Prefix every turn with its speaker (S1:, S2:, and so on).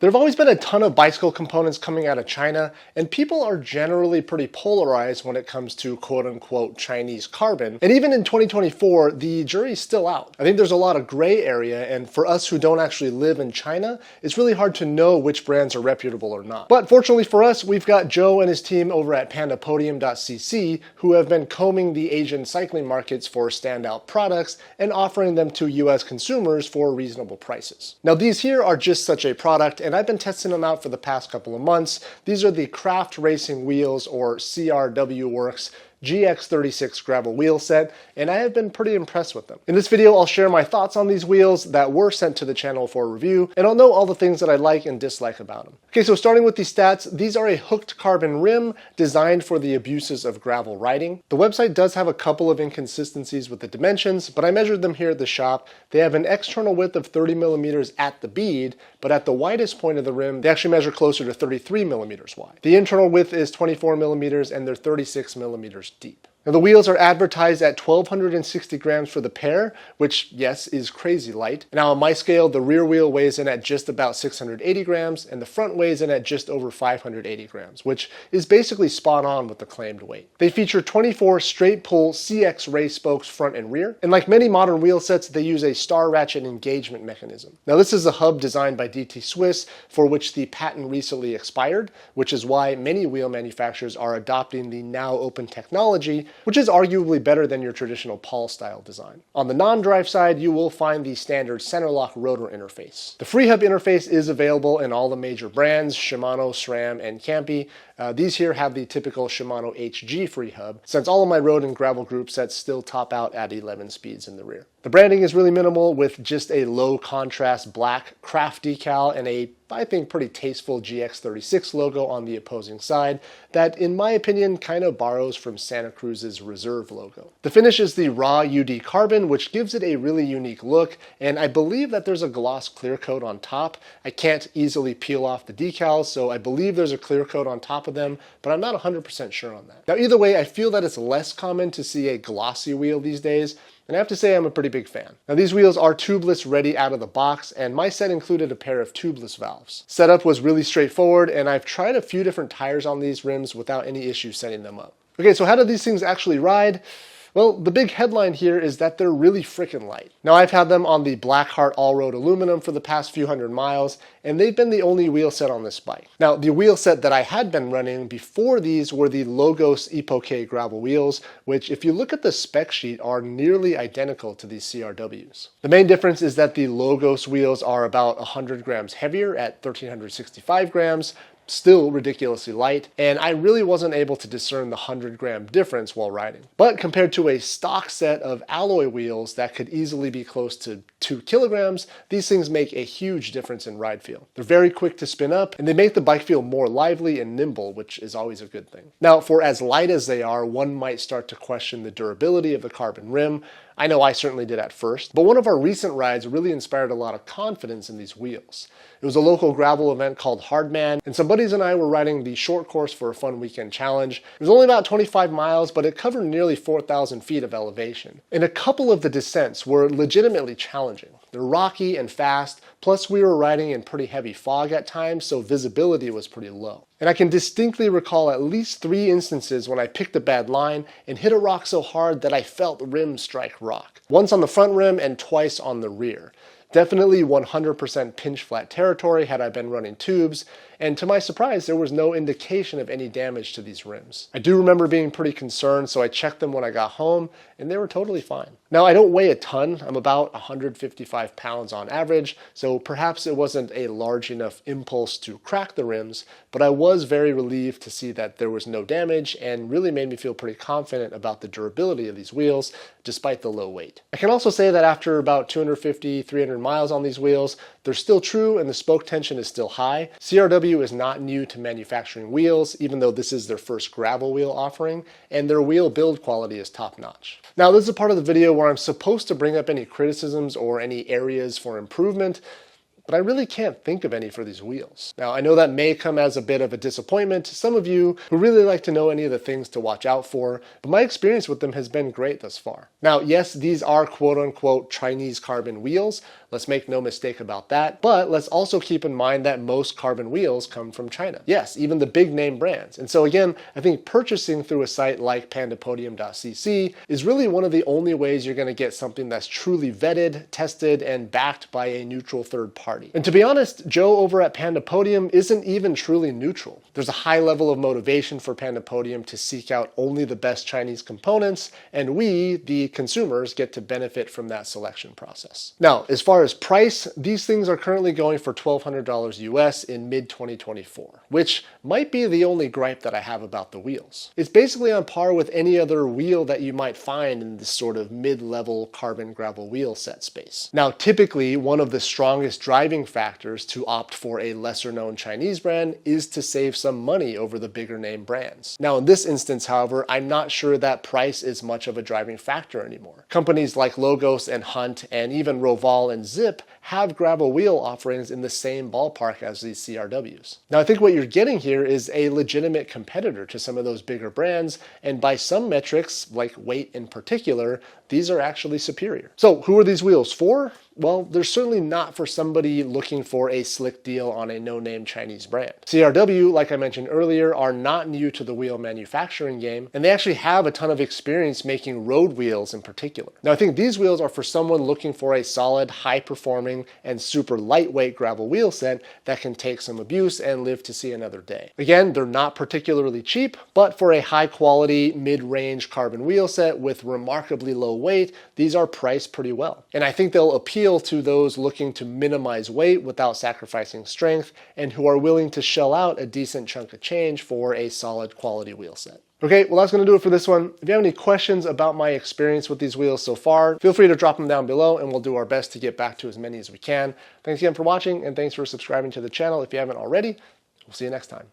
S1: There have always been a ton of bicycle components coming out of China, and people are generally pretty polarized when it comes to quote-unquote Chinese carbon. And even in 2024, the jury's still out. I think there's a lot of gray area, and for us who don't actually live in China, it's really hard to know which brands are reputable or not. But fortunately for us, we've got Joe and his team over at pandapodium.cc who have been combing the Asian cycling markets for standout products and offering them to US consumers for reasonable prices. Now these here are just such a product, and I've been testing them out for the past couple of months. These are the Craft Racing Wheels, or CRW Works GX36 gravel wheel set, and I have been pretty impressed with them. In this video, I'll share my thoughts on these wheels that were sent to the channel for review, and I'll know all the things that I like and dislike about them. Okay, so starting with the stats, these are a hooked carbon rim designed for the abuses of gravel riding. The website does have a couple of inconsistencies with the dimensions, but I measured them here at the shop. They have an external width of 30 millimeters at the bead, but at the widest point of the rim, they actually measure closer to 33 millimeters wide. The internal width is 24 millimeters, and they're 36 millimeters deep. Now the wheels are advertised at 1,260 grams for the pair, which, yes, is crazy light. Now on my scale, the rear wheel weighs in at just about 680 grams, and the front weighs in at just over 580 grams, which is basically spot on with the claimed weight. They feature 24 straight pull CX ray spokes front and rear, and like many modern wheel sets, they use a star ratchet engagement mechanism. Now this is a hub designed by DT Swiss, for which the patent recently expired, which is why many wheel manufacturers are adopting the now open technology, which is arguably better than your traditional Paul style design. On the non-drive side, you will find the standard center lock rotor interface. The free hub interface is available in all the major brands, Shimano, SRAM, and Campy. These here have the typical Shimano HG free hub, since all of my road and gravel group sets still top out at 11 speeds in the rear. The branding is really minimal, with just a low contrast black craft decal and a, I think, pretty tasteful GX36 logo on the opposing side that, in my opinion, kind of borrows from Santa Cruz's Reserve logo. The finish is the raw UD carbon, which gives it a really unique look, and I believe that there's a gloss clear coat on top. I can't easily peel off the decals, so I believe there's a clear coat on top of them, but I'm not 100% sure on that. Now either way, I feel that it's less common to see a glossy wheel these days, and I have to say I'm a pretty big fan. Now these wheels are tubeless ready out of the box, and my set included a pair of tubeless valves. Setup was really straightforward, and I've tried a few different tires on these rims without any issue setting them up. Okay, so how do these things actually ride? Well, the big headline here is that they're really freaking light. Now I've had them on the Blackheart all-road aluminum for the past few hundred miles, and they've been the only wheel set on this bike. Now the wheel set that I had been running before these were the Logos Epoque gravel wheels, which if you look at the spec sheet are nearly identical to these CRWs. The main difference is that the Logos wheels are about 100 grams heavier at 1,365 grams, still ridiculously light, and I really wasn't able to discern the 100-gram difference while riding. But compared to a stock set of alloy wheels that could easily be close to 2 kilograms, these things make a huge difference in ride feel. They're very quick to spin up, and they make the bike feel more lively and nimble, which is always a good thing. Now, for as light as they are, one might start to question the durability of the carbon rim. I know I certainly did at first, but one of our recent rides really inspired a lot of confidence in these wheels. It was a local gravel event called Hardman, and some buddies and I were riding the short course for a fun weekend challenge. It was only about 25 miles, but it covered nearly 4,000 feet of elevation. And a couple of the descents were legitimately challenging. They're rocky and fast, plus we were riding in pretty heavy fog at times, so visibility was pretty low. And I can distinctly recall at least 3 instances when I picked a bad line and hit a rock so hard that I felt rim strike rock. Once on the front rim and twice on the rear. Definitely 100% pinch flat territory had I been running tubes, and to my surprise, there was no indication of any damage to these rims. I do remember being pretty concerned, so I checked them when I got home, and they were totally fine. Now, I don't weigh a ton. I'm about 155 pounds on average, so perhaps it wasn't a large enough impulse to crack the rims, but I was very relieved to see that there was no damage and really made me feel pretty confident about the durability of these wheels, despite the low weight. I can also say that after about 250, 300 miles on these wheels, they're still true and the spoke tension is still high. CRW is not new to manufacturing wheels, even though this is their first gravel wheel offering, and their wheel build quality is top notch. Now, this is a part of the video where I'm supposed to bring up any criticisms or any areas for improvement. but I really can't think of any for these wheels. Now, I know that may come as a bit of a disappointment to some of you who really like to know any of the things to watch out for, but my experience with them has been great thus far. Now, yes, these are quote-unquote Chinese carbon wheels. Let's make no mistake about that, but let's also keep in mind that most carbon wheels come from China. Yes, even the big name brands. And so again, I think purchasing through a site like pandapodium.cc is really one of the only ways you're going to get something that's truly vetted, tested, and backed by a neutral third party. And to be honest, Joe over at Pandapodium isn't even truly neutral. There's a high level of motivation for Pandapodium to seek out only the best Chinese components, and we, the consumers, get to benefit from that selection process. Now, as far as price, these things are currently going for $1,200 US in mid-2024, which might be the only gripe that I have about the wheels. It's basically on par with any other wheel that you might find in this sort of mid-level carbon gravel wheel set space. Now, typically, one of the strongest driving factors to opt for a lesser-known Chinese brand is to save some money over the bigger name brands. Now, in this instance, however, I'm not sure that price is much of a driving factor anymore. Companies like Logos and Hunt and even Roval and Zip have gravel wheel offerings in the same ballpark as these CRWs. Now, I think what you're getting here is a legitimate competitor to some of those bigger brands, and by some metrics, like weight in particular, these are actually superior. So who are these wheels for? Well, they're certainly not for somebody looking for a slick deal on a no-name Chinese brand. CRW, like I mentioned earlier, are not new to the wheel manufacturing game, and they actually have a ton of experience making road wheels in particular. Now, I think these wheels are for someone looking for a solid, high-performing, and super lightweight gravel wheel set that can take some abuse and live to see another day. Again, they're not particularly cheap, but for a high-quality, mid-range carbon wheel set with remarkably low weight, these are priced pretty well. And I think they'll appeal to those looking to minimize weight without sacrificing strength and who are willing to shell out a decent chunk of change for a solid quality wheel set. Okay, well, that's going to do it for this one. If you have any questions about my experience with these wheels so far, feel free to drop them down below and we'll do our best to get back to as many as we can. Thanks again for watching and thanks for subscribing to the channel if you haven't already. We'll see you next time.